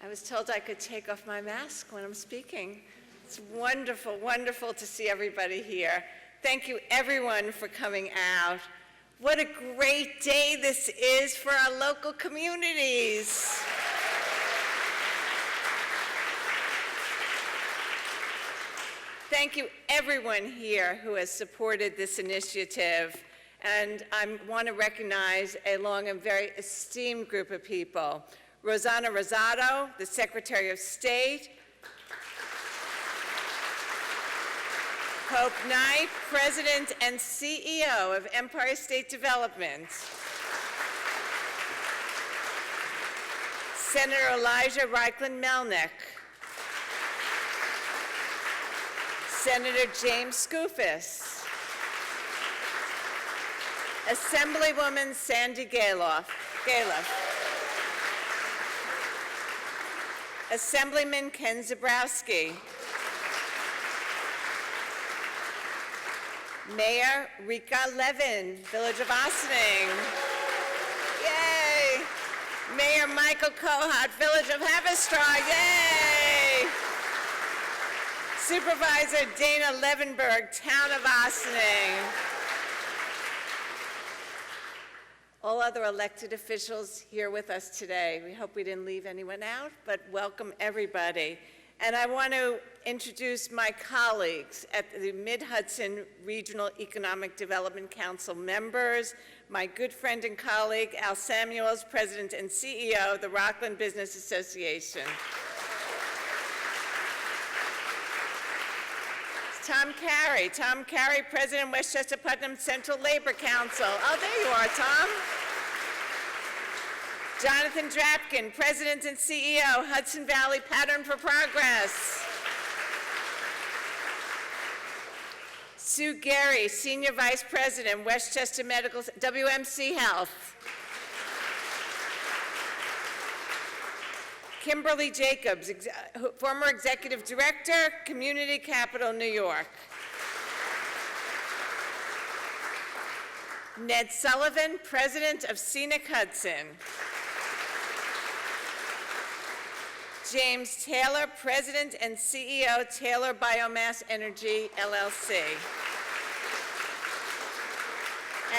I was told I could take off my mask when I'm speaking. It's wonderful, wonderful to see everybody here. Thank you, everyone, for coming out. What a great day this is for our local communities. Thank you, everyone here who has supported this initiative. And I want to recognize a long and very esteemed group of people. Rosanna Rosado, the Secretary of State. Hope Knight, President and CEO of Empire State Development. Senator Elijah Reichlin-Melnick. Senator James Skoufis. Assemblywoman Sandy Galoff. Assemblyman Ken Zabrowski. Mayor Rika Levin, Village of Ossining. Yay! Mayor Michael Kohut, Village of Haverstraw. Yay! Supervisor Dana Levenberg, Town of Ossining. All other elected officials here with us today. We hope we didn't leave anyone out, but welcome everybody. And I want to introduce my colleagues at the Mid-Hudson Regional Economic Development Council members, my good friend and colleague, Al Samuels, President and CEO of the Rockland Business Association. Tom Carey, President, Westchester Putnam Central Labor Council. Oh, there you are, Tom. Jonathan Drapkin, President and CEO, Hudson Valley Pattern for Progress. Sue Gary, Senior Vice President, Westchester Medical, WMC Health. Kimberly Jacobs, former Executive Director, Community Capital, New York. Ned Sullivan, President of Scenic Hudson. James Taylor, President and CEO, Taylor Biomass Energy, LLC.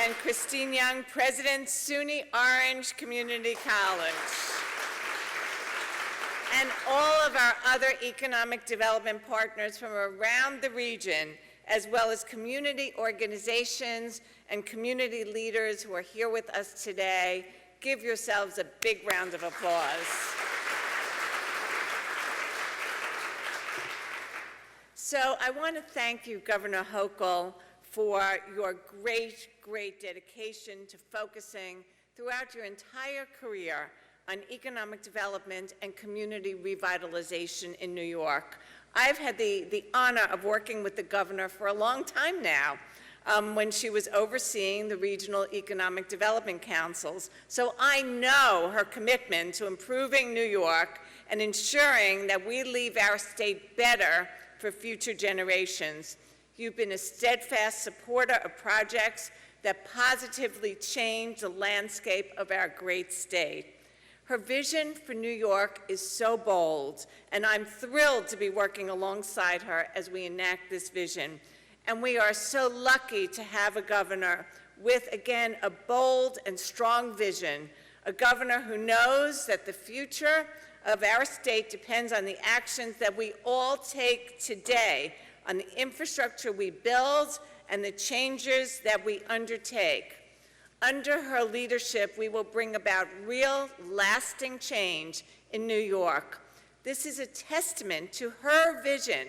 And Christine Young, President, SUNY Orange Community College. And all of our other economic development partners from around the region, as well as community organizations and community leaders who are here with us today. Give yourselves a big round of applause. So I want to thank you, Governor Hochul, for your great, great dedication to focusing throughout your entire career on economic development and community revitalization in New York. I've had the honor of working with the governor for a long time now, when she was overseeing the regional economic development councils. So I know her commitment to improving New York and ensuring that we leave our state better for future generations. You've been a steadfast supporter of projects that positively change the landscape of our great state. Her vision for New York is so bold, and I'm thrilled to be working alongside her as we enact this vision. And we are so lucky to have a governor with, again, a bold and strong vision, a governor who knows that the future of our state depends on the actions that we all take today, on the infrastructure we build and the changes that we undertake. Under her leadership, we will bring about real, lasting change in New York. This is a testament to her vision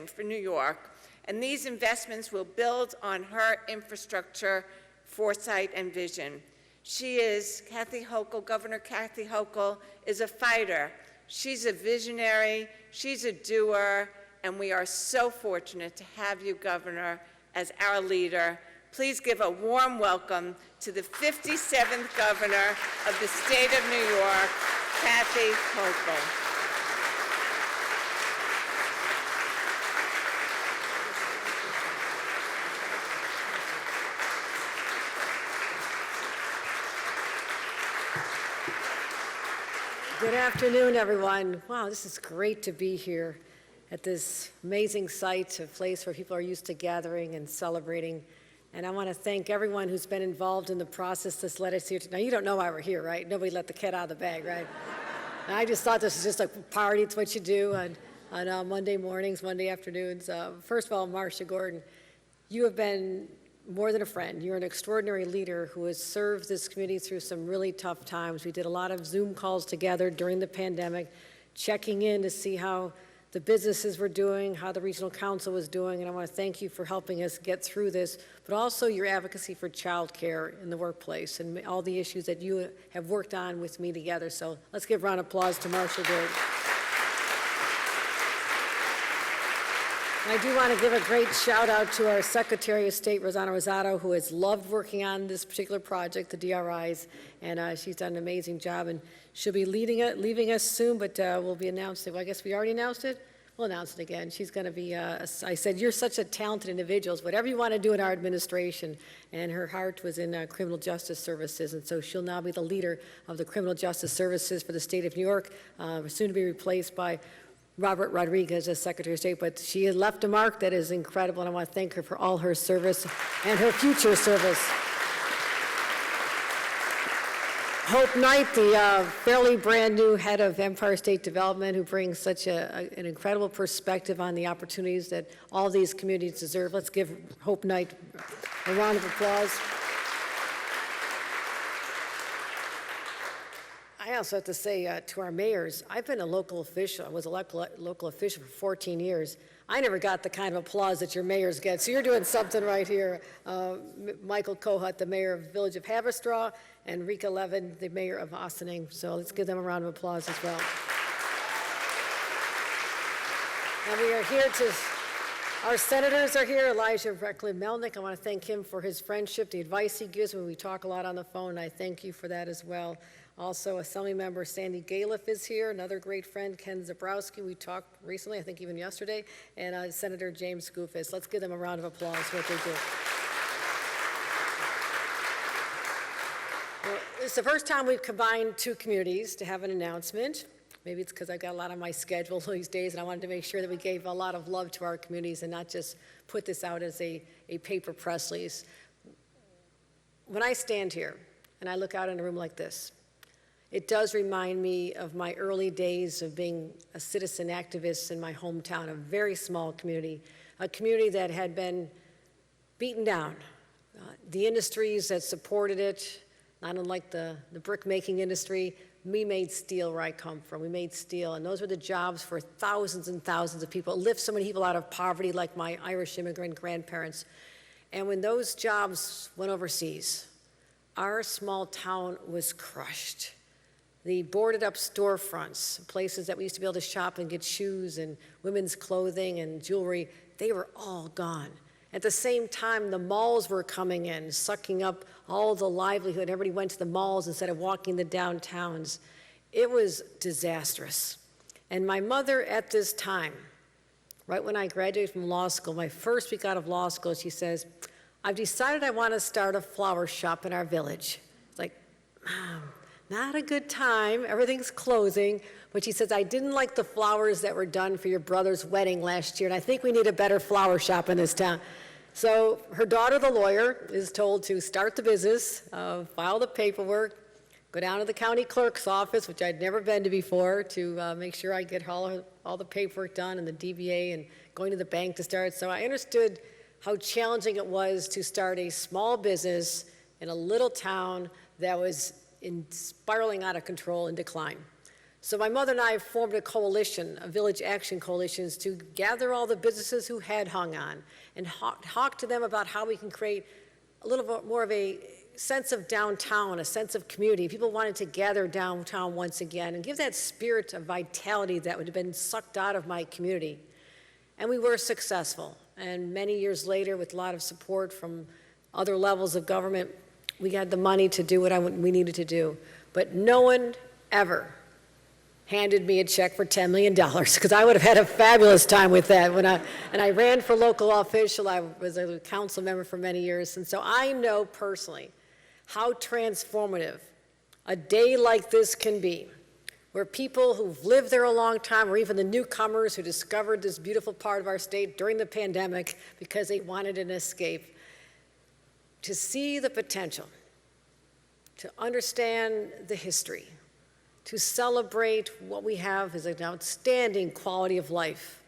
for New York, and these investments will build on her infrastructure, foresight, and vision. She is, Governor Kathy Hochul is a fighter. She's a visionary, she's a doer, and we are so fortunate to have you, Governor, as our leader. Please give a warm welcome to the 57th Governor of the State of New York, Kathy Hochul. Good afternoon, everyone. Wow, this is great to be here at this amazing site, a place where people are used to gathering and celebrating. And I want to thank everyone who's been involved in the process that's led us here. Now, you don't know why we're here, right? Nobody let the cat out of the bag, right? And I just thought this was just a party. It's what you do on Monday mornings, Monday afternoons. First of all, Marcia Gordon, you have been more than a friend. You're an extraordinary leader who has served this community through some really tough times. We did a lot of Zoom calls together during the pandemic, checking in to see how the businesses were doing, how the regional council was doing, and I want to thank you for helping us get through this, but also your advocacy for child care in the workplace and all the issues that you have worked on with me together. So let's give a round of applause to Marcia Gordon. I do want to give a great shout out to our Secretary of State, Rosanna Rosado, who has loved working on this particular project, the DRIs, and she's done an amazing job, and she'll be leaving us soon, but we'll be announcing, well, I guess we already announced it? We'll announce it again. She's going to be, I said, you're such a talented individual, whatever you want to do in our administration, and her heart was in criminal justice services, and so she'll now be the leader of the criminal justice services for the state of New York, soon to be replaced by Robert Rodriguez as Secretary of State, but she has left a mark that is incredible, and I want to thank her for all her service and her future service. Hope Knight, the fairly brand new head of Empire State Development, who brings such an incredible perspective on the opportunities that all these communities deserve. Let's give Hope Knight a round of applause. I also have to say to our mayors, I've been a local official. I was a local official for 14 years. I never got the kind of applause that your mayors get, so you're doing something right here. Michael Kohut, the mayor of the village of Haverstraw, and Rika Levin, the mayor of Ossining. So let's give them a round of applause as well. And we are here our senators are here. Elijah Recklin-Melnick, I want to thank him for his friendship, the advice he gives when we talk a lot on the phone, and I thank you for that as well. Also, Assemblymember Sandy Galiff is here, another great friend, Ken Zabrowski. We talked recently, I think even yesterday, and Senator James Skoufis. Let's give them a round of applause for what they do. Well, it's the first time we've combined two communities to have an announcement. Maybe it's because I've got a lot on my schedule these days, and I wanted to make sure that we gave a lot of love to our communities and not just put this out as a paper press release. When I stand here and I look out in a room like this, it does remind me of my early days of being a citizen activist in my hometown, a very small community, a community that had been beaten down. The industries that supported it, not unlike the brick-making industry, we made steel where I come from. We made steel, and those were the jobs for thousands and thousands of people. It lifted so many people out of poverty, like my Irish immigrant grandparents. And when those jobs went overseas, our small town was crushed. The boarded up storefronts, places that we used to be able to shop and get shoes and women's clothing and jewelry, they were all gone. At the same time, the malls were coming in, sucking up all the livelihood. Everybody went to the malls instead of walking the downtowns. It was disastrous. And my mother at this time, right when I graduated from law school, my first week out of law school, she says, I've decided I want to start a flower shop in our village. It's like, Mom, not a good time, everything's closing, but she says, I didn't like the flowers that were done for your brother's wedding last year, and I think we need a better flower shop in this town. So her daughter, the lawyer, is told to start the business, file the paperwork, go down to the county clerk's office, which I'd never been to before, to make sure I get all the paperwork done and the DBA and going to the bank to start. So I understood how challenging it was to start a small business in a little town that was spiraling out of control and decline. So my mother and I formed a coalition, a village action coalitions, to gather all the businesses who had hung on and talk to them about how we can create a little bit more of a sense of downtown, a sense of community. People wanted to gather downtown once again and give that spirit of vitality that would have been sucked out of my community. And we were successful. And many years later, with a lot of support from other levels of government, we had the money to do what we needed to do. But no one ever handed me a check for $10 million, because I would have had a fabulous time with that. And I ran for local official. I was a council member for many years. And so I know personally how transformative a day like this can be where people who've lived there a long time, or even the newcomers who discovered this beautiful part of our state during the pandemic because they wanted an escape, to see the potential, to understand the history, to celebrate what we have as an outstanding quality of life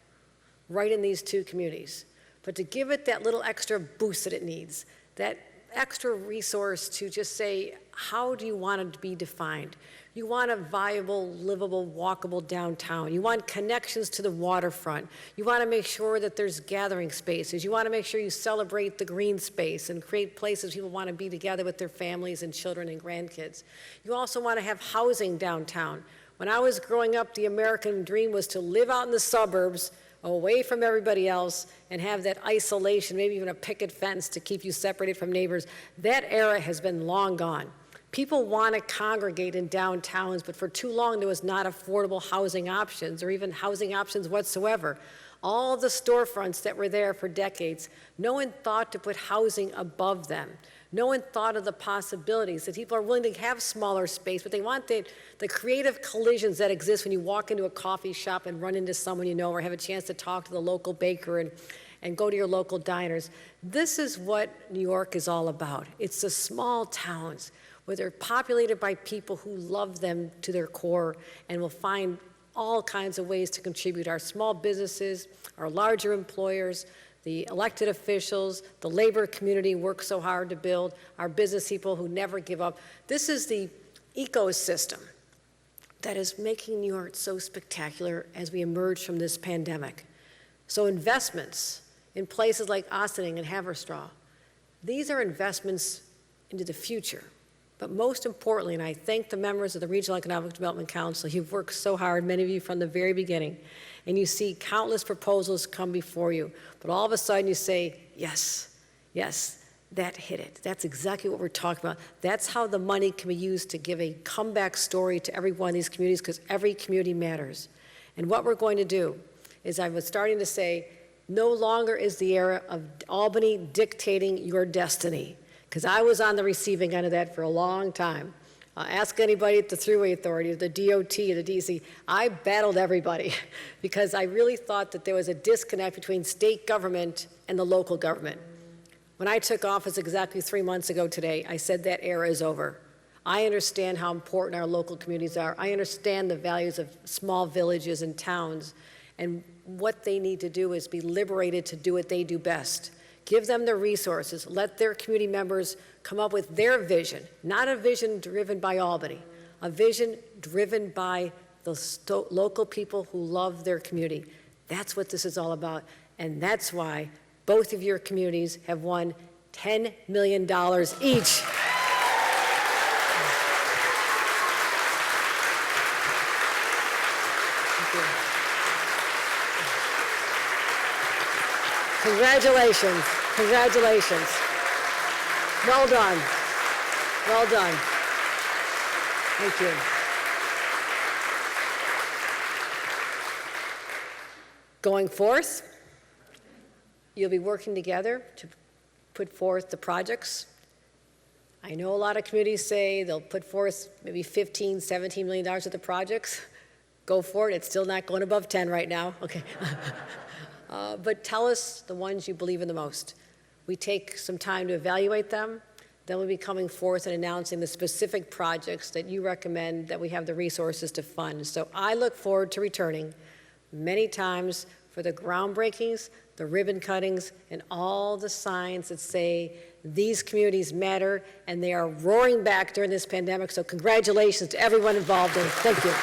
right in these two communities, but to give it that little extra boost that it needs, that extra resource to just say, how do you want it to be defined? You want a viable, livable, walkable downtown. You want connections to the waterfront. You want to make sure that there's gathering spaces. You want to make sure you celebrate the green space and create places people want to be together with their families and children and grandkids. You also want to have housing downtown. When I was growing up, the American dream was to live out in the suburbs, away from everybody else, and have that isolation, maybe even a picket fence to keep you separated from neighbors. That era has been long gone. People want to congregate in downtowns, but for too long there was not affordable housing options or even housing options whatsoever. All the storefronts that were there for decades, no one thought to put housing above them. No one thought of the possibilities that people are willing to have smaller space, but they want the creative collisions that exist when you walk into a coffee shop and run into someone you know, or have a chance to talk to the local baker and go to your local diners. This is what New York is all about. It's the small towns where they're populated by people who love them to their core and will find all kinds of ways to contribute. Our small businesses, our larger employers, the elected officials, the labor community works so hard to build, our business people who never give up. This is the ecosystem that is making New York so spectacular as we emerge from this pandemic. So investments in places like Ossining and Haverstraw, these are investments into the future. But most importantly, and I thank the members of the Regional Economic Development Council, you've worked so hard, many of you from the very beginning, and you see countless proposals come before you, but all of a sudden you say, yes, yes, that hit it. That's exactly what we're talking about. That's how the money can be used to give a comeback story to every one of these communities, because every community matters. And what we're going to do is, I was starting to say, no longer is the era of Albany dictating your destiny, because I was on the receiving end of that for a long time. Ask anybody at the Thruway Authority, the DOT, the DC. I battled everybody because I really thought that there was a disconnect between state government and the local government. When I took office exactly 3 months ago today, I said that era is over. I understand how important our local communities are. I understand the values of small villages and towns, and what they need to do is be liberated to do what they do best. Give them the resources. Let their community members come up with their vision, not a vision driven by Albany, a vision driven by the local people who love their community. That's what this is all about, and that's why both of your communities have won $10 million each. Congratulations, congratulations. Well done, well done. Thank you. Going forth, you'll be working together to put forth the projects. I know a lot of communities say they'll put forth maybe $15, $17 million worth of projects. Go for it, it's still not going above 10 right now, okay. But tell us the ones you believe in the most. We take some time to evaluate them, then we'll be coming forth and announcing the specific projects that you recommend that we have the resources to fund. So I look forward to returning many times for the groundbreakings, the ribbon cuttings, and all the signs that say these communities matter, and they are roaring back during this pandemic. So congratulations to everyone involved in it. Thank you.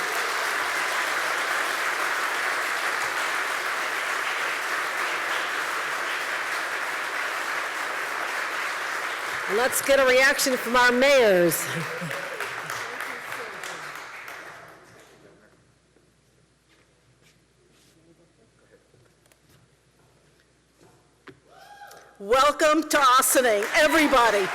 Let's get a reaction from our mayors. Welcome to Ossining, everybody.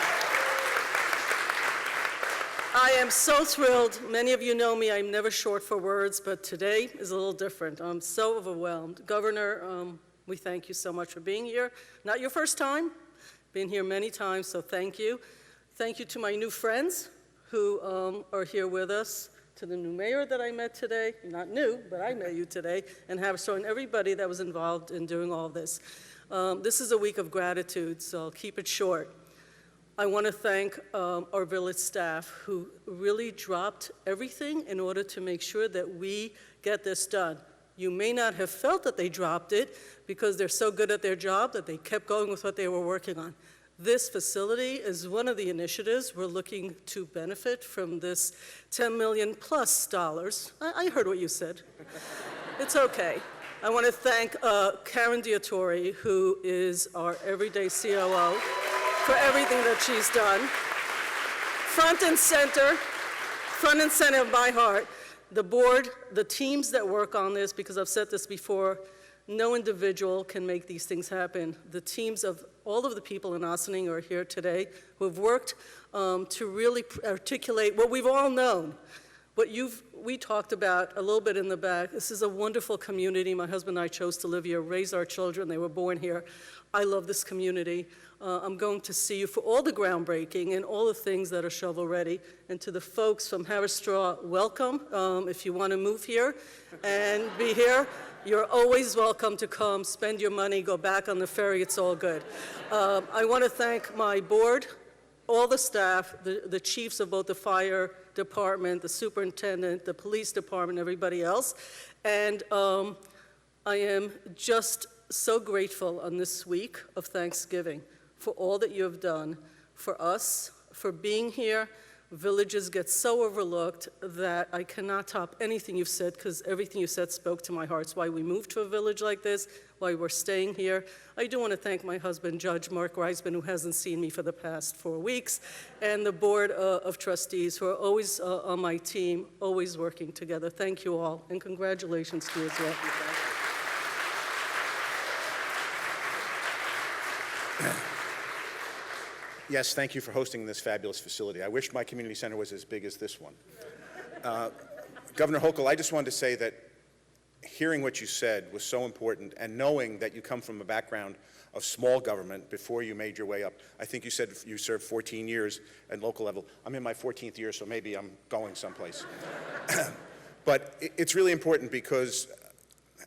I am so thrilled. Many of you know me, I'm never short for words, but today is a little different. I'm so overwhelmed. Governor, we thank you so much for being here. Not your first time. Been here many times, so thank you. Thank you to my new friends who are here with us to the new mayor that I met today, not new, but I met you today, and Haverstraw, and everybody that was involved in doing all this. This is a week of gratitude, so I'll keep it short. I want to thank our village staff who really dropped everything in order to make sure that we get this done. You may not have felt that they dropped it because they're so good at their job that they kept going with what they were working on. This facility is one of the initiatives we're looking to benefit from this $10 million plus dollars. I heard what you said. It's okay. I want to thank Karen Diatori, who is our everyday COO, for everything that she's done. Front and center of my heart, the board, the teams that work on this, because I've said this before, no individual can make these things happen. The teams of all of the people in Ossining are here today who have worked to really articulate what we've all known. What we talked about a little bit in the back. This is a wonderful community. My husband and I chose to live here, raise our children. They were born here. I love this community. I'm going to see you for all the groundbreaking and all the things that are shovel-ready. And to the folks from Haverstraw, welcome. If you want to move here and be here, you're always welcome to come, spend your money, go back on the ferry. It's all good. I want to thank my board, all the staff, the chiefs of both the fire department, the superintendent, the police department, everybody else. And I am just so grateful on this week of Thanksgiving for all that you have done for us, for being here. Villages get so overlooked that I cannot top anything you've said, because everything you said spoke to my heart. It's why we moved to a village like this, why we're staying here. I do want to thank my husband, Judge Mark Reisman, who hasn't seen me for the past 4 weeks, and the board of trustees who are always on my team, always working together. Thank you all, and congratulations to you as well. Yes, thank you for hosting this fabulous facility. I wish my community center was as big as this one. Governor Hochul, I just wanted to say that hearing what you said was so important, and knowing that you come from a background of small government before you made your way up. I think you said you served 14 years at local level. I'm in my 14th year, so maybe I'm going someplace. But it's really important because,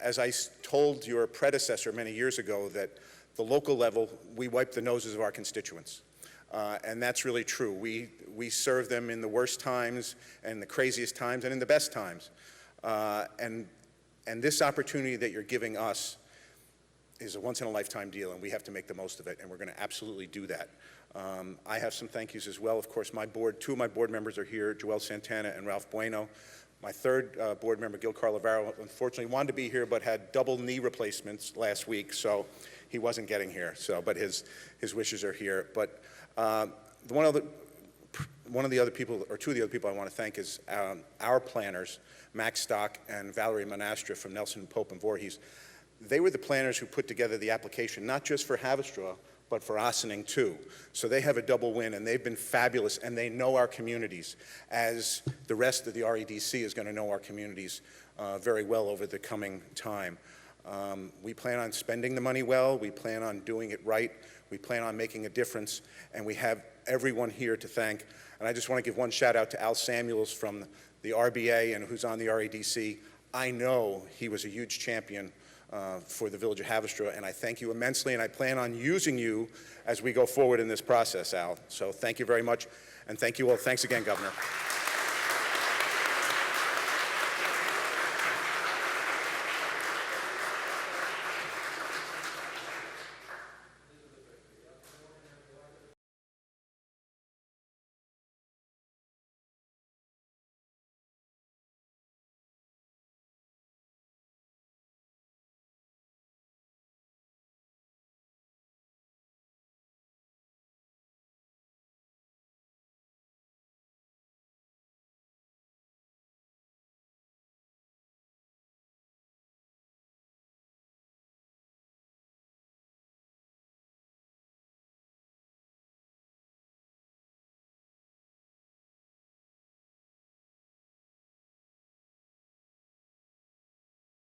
as I told your predecessor many years ago, that the local level, we wipe the noses of our constituents. And that's really true. We serve them in the worst times and the craziest times and in the best times. And this opportunity that you're giving us is a once-in-a-lifetime deal, and we have to make the most of it, and we're going to absolutely do that. I have some thank yous as well. Of course, two of my board members are here, Joel Santana and Ralph Bueno. My third board member, Gil Carlavaro, unfortunately wanted to be here but had double knee replacements last week, so he wasn't getting here. But his wishes are here. But one of the other people, or two of the other people I want to thank is our planners, Max Stock and Valerie Monastra from Nelson Pope and Voorhees. They were the planners who put together the application, not just for Haverstraw, but for Ossining too. So they have a double win, and they've been fabulous, and they know our communities, as the rest of the REDC is going to know our communities very well over the coming time. We plan on spending the money well, we plan on doing it right, we plan on making a difference, and we have everyone here to thank. And I just want to give one shout out to Al Samuels from the RBA and who's on the REDC. I know he was a huge champion for the village of Haverstraw, and I thank you immensely, and I plan on using you as we go forward in this process, Al. So thank you very much, and thank you all. Thanks again, Governor.